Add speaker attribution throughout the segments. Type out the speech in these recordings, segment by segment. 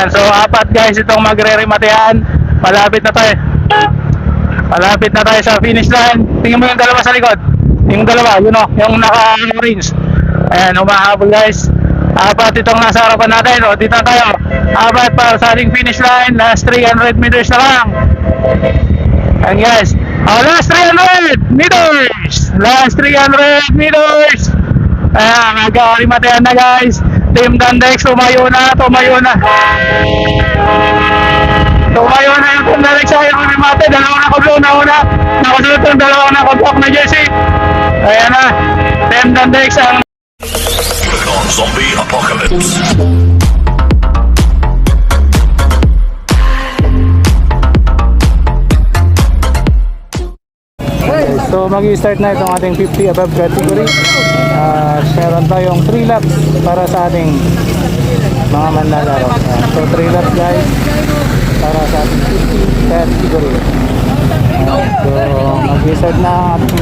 Speaker 1: Ayan, so apat guys itong magre-rematean. Malapit na tayo. Malapit na tayo sa finish line. Tingnan mo yung dalawa sa likod. Yung dalawa, yun o, yung naka-orange. Ayan, humahabol guys. Apat itong nasa harapan natin. O, dito na tayo. Apat para sa ating finish line. Last 300 meters na lang. Ayan guys. O, last 300 meters. Last 300 meters. Ayan, magkakarimatean na guys. Team Dandex, tumayo na. Tumayo na yung Team Dandex. Ayaw kami mate. Dalawang nakablow na una. Nakasunod yung dalawang nakablock na jersey. Ayan na. Team Dandex ang
Speaker 2: On Zombie Apocalypse.
Speaker 1: So mag-i-start na itong ating 50 above category. Meron tayong 3 laps para sa ating mga manlalaro. So 3 laps guys para sa ating 50 category. So mag-i-start na ang ating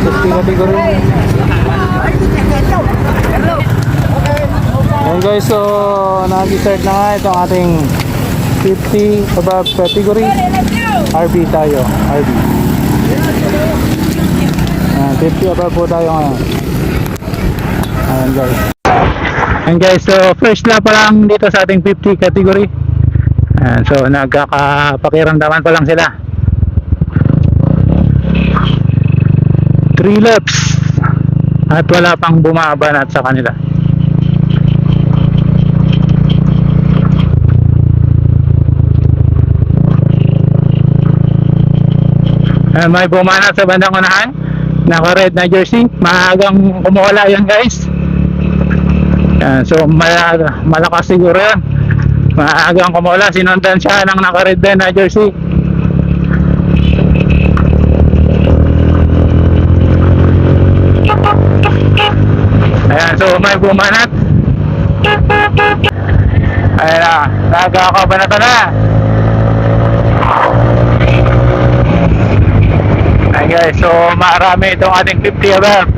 Speaker 1: 50 category. Ayan guys, so nag-i-start na nga itong ating 50 above category. RB tayo, RB. 50 above po tayo ngayon. Ayan guys. Ayan guys, so first lap pa lang dito sa ating 50 category. Ayan, so nagkakapakiramdaman pa lang sila. 3 laps at wala pang bumabanat sa kanila. May bumanat sa bandang unahan, naka red na jersey, maagang kumuwala yan guys. So malakas siguro yan, maagang kumuwala, sinundan siya ng naka red na jersey. Ayan, so may bumanat. Ayan na, nagkakabanatan na. Ayan guys, so marami itong ating 50 above.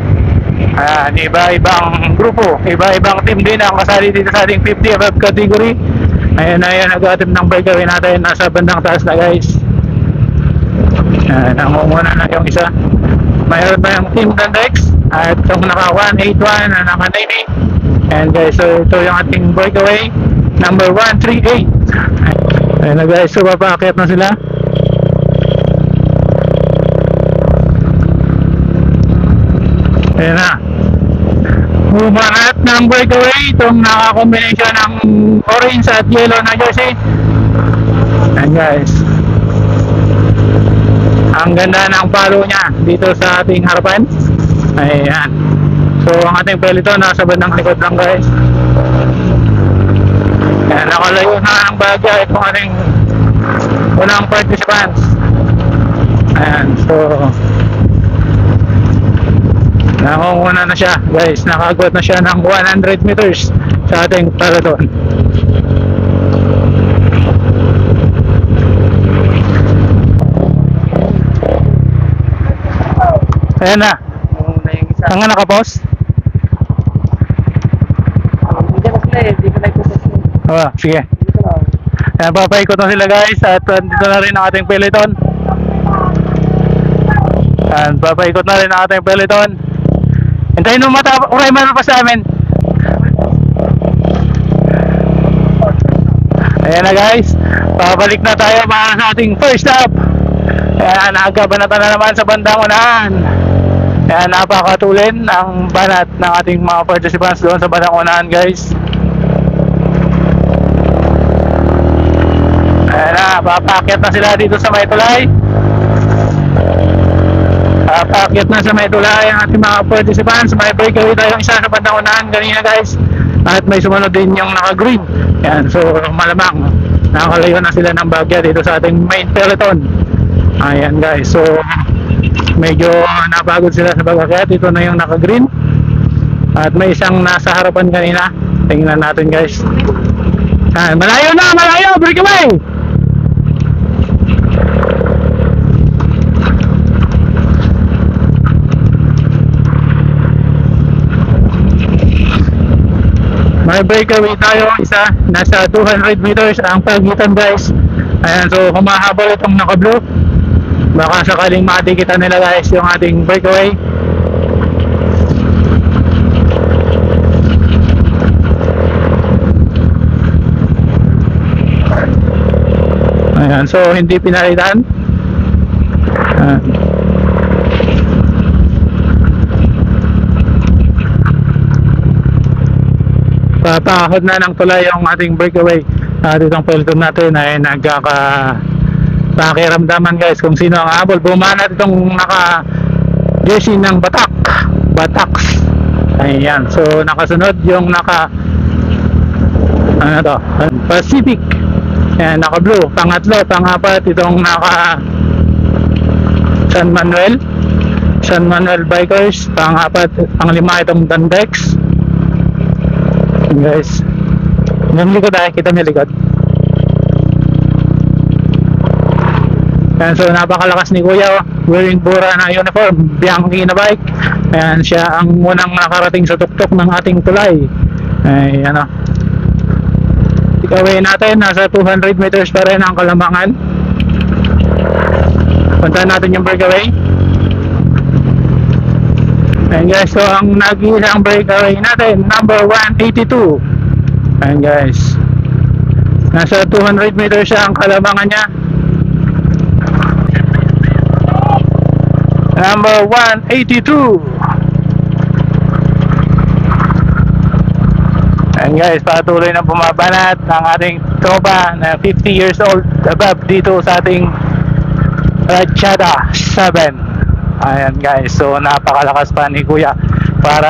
Speaker 1: Ayan, iba-ibang grupo, iba-ibang team din ang kasali dito sa ating 50 above category. Ayan na yan, nag-attempt ng breakaway natin, nasa bandang taas na guys. Ayan, nangunguna na yung isa. Mayroon pa yung Team Dandex at itong naka 181 na naka 90. And guys, so ito yung ating breakaway number 138. Ayan na guys, so papaakyat na sila. Ayan na, humanat ng breakaway itong naka-combination ng orange at yellow na jersey. Ayan guys, ang ganda ng palo niya dito sa ating harapan. Ayan, so ang ating peloton nasa bandang likod lang guys. Ayan, nakalayo na ang bagya itong ating unang participants. Ayan, so nakunguna na siya guys, nakagot na siya ng 100 meters sa ating peloton. Ayan na, ang nga nakapost?
Speaker 3: Hindi na sila eh, hindi ko nag-post.
Speaker 1: Sige. Ayan, papaikot na sila guys at dito na rin ang ating peloton. Ayan, papaikot na rin ang ating peloton. Hintayin mo mayroon pa sa amin. Ayan na guys, pabalik na tayo para sa ating first stop. Ayan, nagkabanatan na naman sa bandang unahan. Ayan, napakatulin ang banat ng ating mga participants doon sa bandang unahan guys. Ayan na, papakyat na sila dito sa may tulay. Papakyat na sa may tulay ang ating mga participants. May breakaway tayong isa sa bandang unahan kanina guys. At may sumunod din yung naka-green. Ayan, so malamang nakakalayo na sila ng bagya dito sa ating main peloton. Ayan guys, so medyo napagod sila sa pag-akyat. Ito na yung naka-green. At may isang nasa harapan kanina. Tingnan natin guys. Ayan, malayo na, malayo! Breakaway! May breakaway tayo, isa. Nasa 200 meters ang pagitan guys. Ayan, so humahabol itong naka-blue. Baka sakaling matikitan nila guys yung ating breakaway. Ayan, so hindi pinalitan. Ayan. Papahod na ng tulay yung ating breakaway. At itong peloton natin ay pakiramdaman guys kung sino ang habol. Bumanat itong naka jersey ng Batax. Ayan, so nakasunod yung naka Pacific. Ayan, naka blue. Pangatlo, pangapat itong naka San Manuel Bikers. Pangapat, panglima itong Dandex. Guys, yung likod kita may likod. Ayan, so napakalakas ni Kuya, wearing bura na uniform, Bianchi na bike. Ayan, siya ang unang nakarating sa tuktok ng ating tulay. Ay, ano, ikaway natin, nasa 200 meters pa rin ang Kalambangan. Puntahan natin yung breakaway. Ayan guys, so ang nag-iisang breakaway natin, number 182. Ayan guys, nasa 200 meters siya ang Kalambangan niya. Number 182. Ayan guys, patuloy na bumabanat ng ating tropa na 50 years old above dito sa ating Ratchada 7. Ayan guys, so napakalakas pa ni Kuya para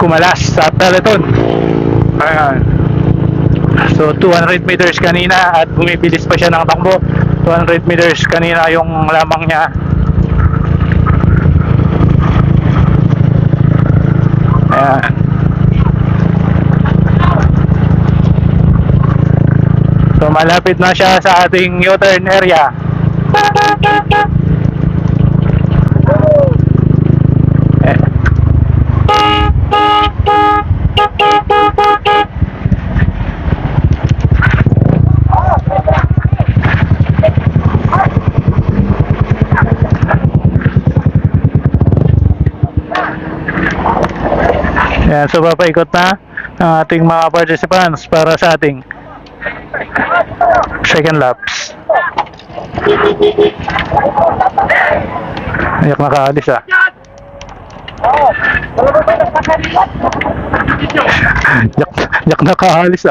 Speaker 1: kumalas sa peloton. Ayan. So 200 meters kanina at bumibilis pa siya ng takbo. 200 meters kanina yung lamang niya. Ayan. So malapit na siya sa ating U-turn area. Yan, so papaikot na ang ating mga participants para sa ating second laps. Ayak nakaalis Yak nakaalis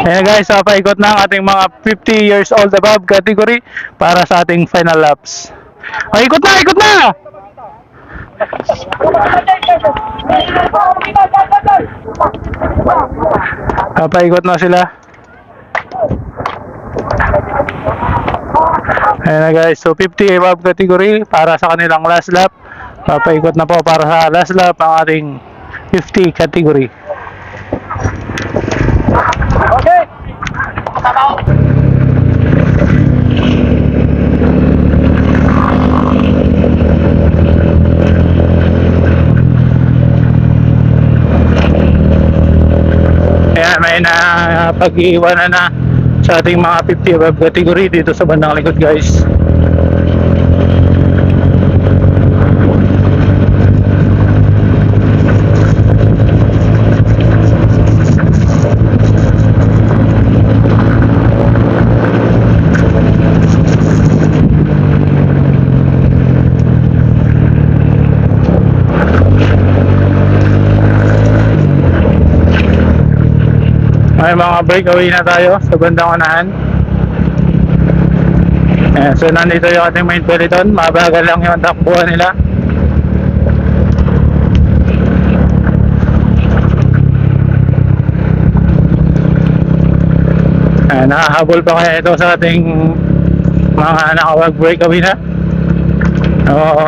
Speaker 1: Ayan guys, paikot na ang ating mga 50 years old above category para sa ating final laps. Ikot na! Paikot na sila. Ayan na guys, so 50 above category para sa kanilang last lap. Papaikot na po para sa last lap ang ating 50 category.
Speaker 3: Okay.
Speaker 1: Ayan, may pag-iiwanan na sa ating mga 50 above category dito sa bandang likod guys. May mga breakaway na tayo sa bandang unahan. Ayan, so nandito yung ating main peloton. Mabagal lang yung takbuhan nila. Ayan, nakahabol pa kaya ito sa ating mga nakawag breakaway na. Oo.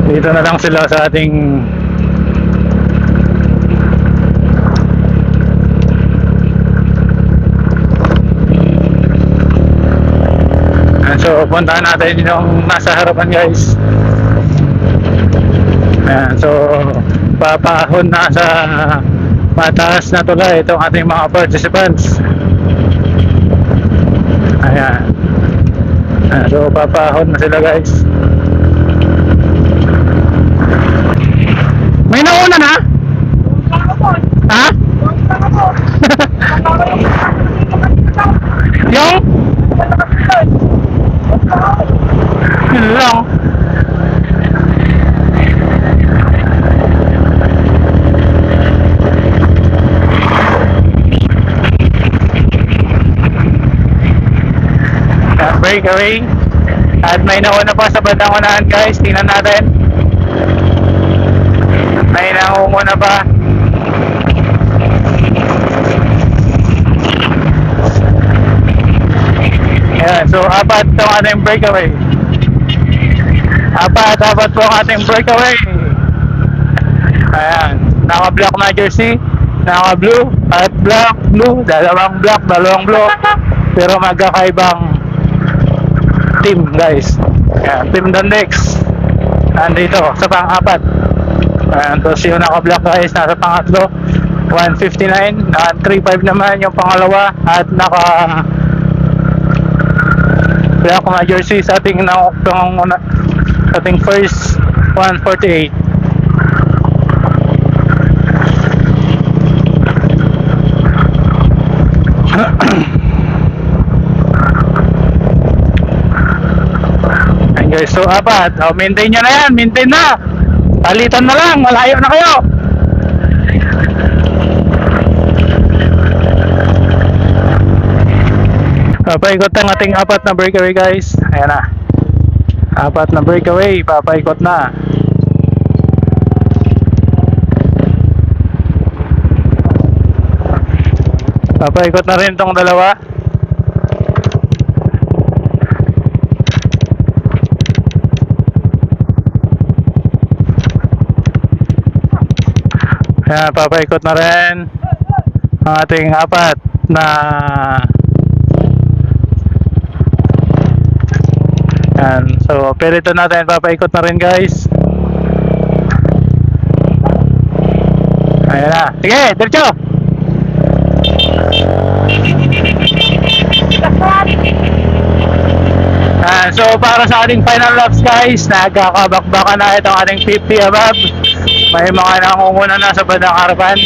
Speaker 1: Dito na lang sila sa ating so puntahan natin yung nasa harapan guys. Ayan, so papahon na sa mataas na tulay itong ating mga participants. Ayan. Ayan, so papahon na sila guys. May nauna na? Ha? Yung? Yun lang. Breakaway. At may nauna pa sa bandang unahan guys. Tingnan natin. May nauna pa. Ayan, so apat itong ating breakaway. Apat po ang ating breakaway. Ayan, naka-black na jersey, naka-blue at black, blue, dalawang black, dalawang blue. Pero magkakaibang team guys. Ayan, team Dandex nandito sa pang-apat. Ayan, tapos yung naka-black guys nasa pangatlo, 159 at 35 naman yung pangalawa. At naka black na jersey sa ating ating first, 148. Ayan guys, so apat. Maintain nyo na yan, maintain na. Palitan na lang, malayo na kayo. Papaikot ang ating apat na breakaway guys. Ayan na. Apat na breakaway, papaikot na. Papaikot na rin tong dalawa. Ayan, papaikot na rin ang ating apat na yan. So perito natin, papaikot na rin guys. Ayan na. Sige, diretso. So para sa ating final laps guys, nagkakabakbakan na itong ating 50 above. May mga nangunguna na sa bandang harapan.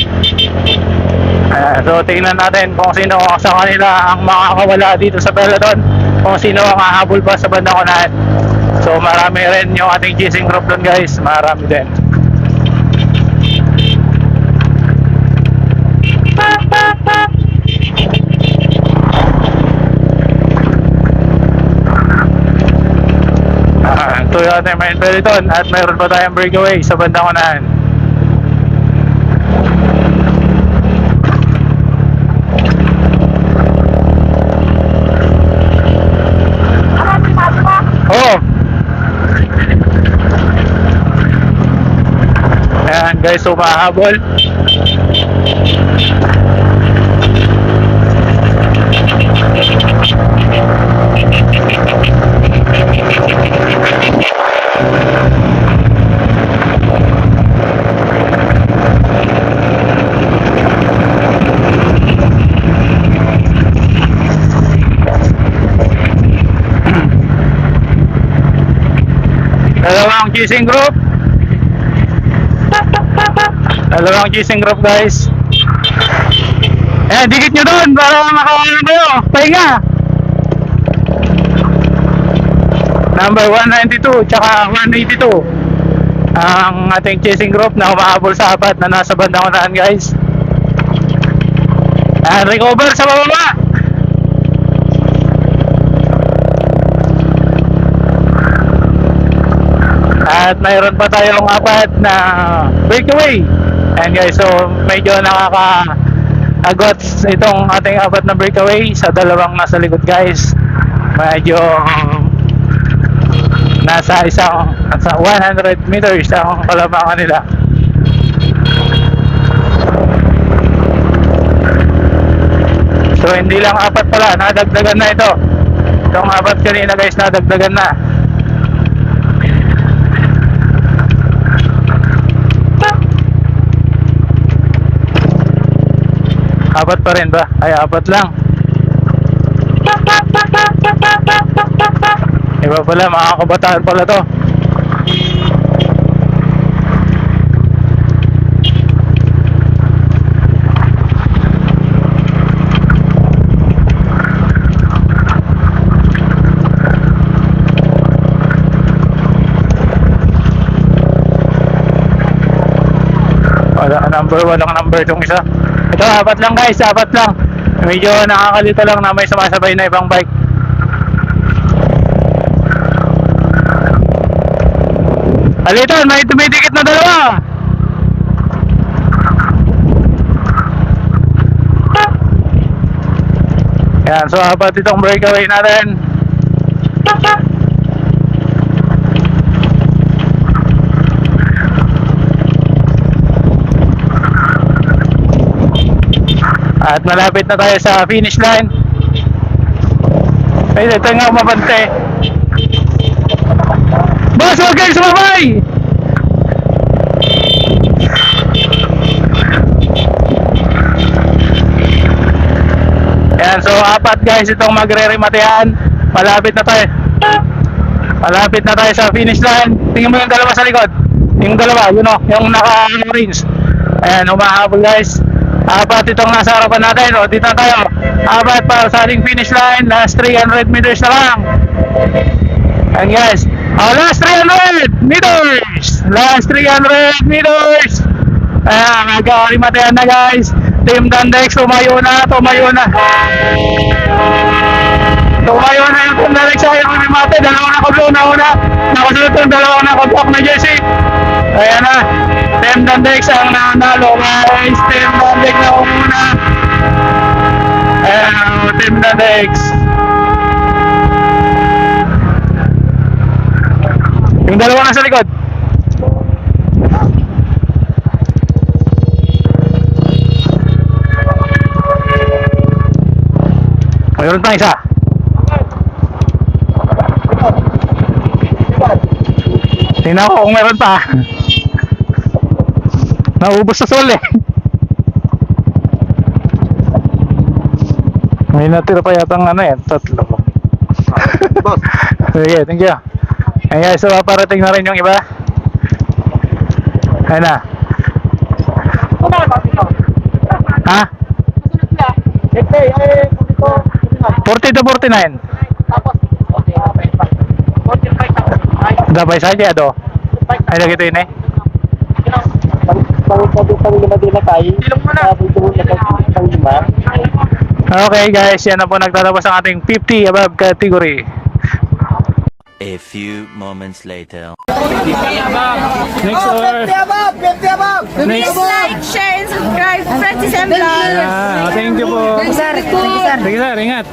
Speaker 1: So tingnan natin kung sino sa kanila ang makakawala dito sa peloton, kung sino ang hahabol pa sa bandang unahan. So marami rin yung ating chasing group doon guys, marami din. Ito yung ating main peloton at mayroon pa tayong breakaway sa bandang unahan. Oh. Ayan guys, humahabol. Dalawang chasing group. Dalawang chasing group guys. Dikit nyo doon para makawalan kayo. Pahinga. Number 192 tsaka 182 ang ating chasing group na humahabol sa apat na nasa bandang unahan guys. Recover sa bababa. At mayroon pa tayong apat na breakaway. And guys, so medyo nakaka-agots itong ating apat na breakaway sa dalawang nasa likod guys. Medyo nasa 100 meters ang kalamangan nila. So hindi lang 4 pala, nadagdagan na ito. Itong 4 kanina guys, nadagdagan na. Apat pa rin ba? Ay, 4 lang. Iba pala, mga kabataan pala to. Walang number itong isa. Ito, 4 lang guys, 4 lang. Medyo nakakalito lang na may sumasabay na ibang bike. Alitan, may tumidikit na dalawa. Yan, so 4 itong breakaway natin. At malapit na tayo sa finish line. Ay, ito nga mabante. Boss, huwag kayong sumabay! Yan, so 4 guys itong magre-rematehan. Malapit na tayo. Malapit na tayo sa finish line. Tingnan mo yung dalawa sa likod. Yung dalawa, yun o, yung naka-orange. Ayan, humahabol guys. 4 itong nasa harapan natin. O, dito na tayo. 4 para sa ating finish line. Last 300 meters na lang. Ayan guys. O, last 300 meters. Last 300 meters. Ayan, magkakarimatehan na guys. Team Dandex, tumayo na. Tumayo na yung Team Dandex. Ayaw kami mate. Dalawang nakablow na una. Nakasunod yung dalawang nakablock na jersey. Ayan na. Team Dandex ang nanalo guys. Team Dandex na umuna. Ayan, Team Dandex. Yung dalawa nasa likod. Mayroon pang isa. Tingnan ko kung meron pa. Naubos sa sol eh. May natira pa yata ng ano eh, 3.
Speaker 3: Boss.
Speaker 1: Sige, thank you. Ayan guys, so parating na rin yung iba. Ayan na. Ha? 40 to 49. Dabay saja do. Ay lagi to ini. Okay guys, yan na po nagtatapos ang ating 50 above category.
Speaker 4: A few moments later.
Speaker 1: Next or
Speaker 5: Please like, share, and subscribe. Practice and vlog.
Speaker 1: thank you po. Sige sir, ingat.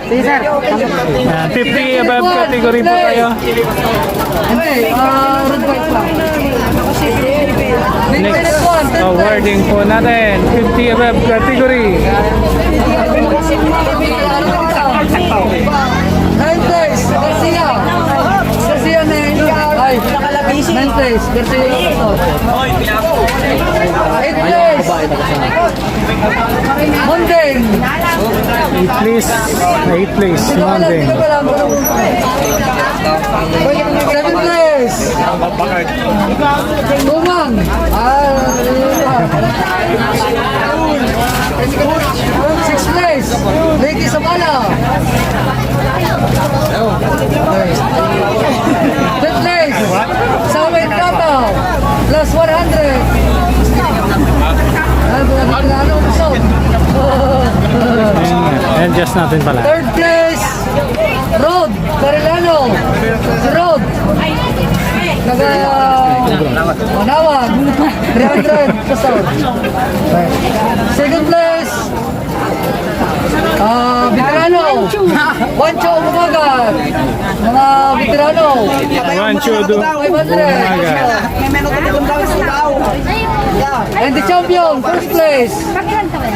Speaker 1: Yan, 50 above category po tayo. Next awarding po natin 50 above category.
Speaker 5: Monday.
Speaker 1: 8 place. 8 place. Monday.
Speaker 5: 7 place. Tumang. 6 place. Lady Sabala. 5th place. Samuel Tataw. Plus 100.
Speaker 1: And just natin pala.
Speaker 5: 3rd place, Rod Carilano. Si Rod. Naga Manawag. 300 pesos. 2nd place,
Speaker 6: Veterano. Wancho Umagat. Mga veterano.
Speaker 1: 1, 2, 5.
Speaker 6: And the champion, first place.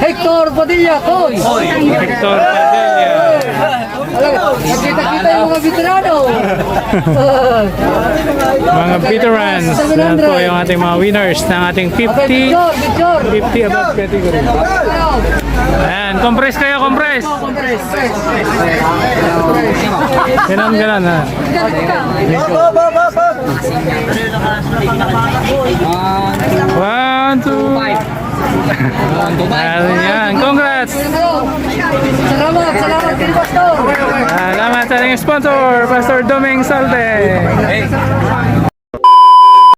Speaker 6: Hector Padilla, coach.
Speaker 1: Hector Padilla.
Speaker 6: Nakita-kita yung mga veterano.
Speaker 1: Mga veterans. Yan po yung ating mga winners ng ating 50
Speaker 6: Picture.
Speaker 1: above category. Ayan, compress kayo, compress. Ganon ha. One, two. Ayan, congrats.
Speaker 6: Salamat kay Pastor.
Speaker 1: Salamat sa ating sponsor, Pastor Doming Salte.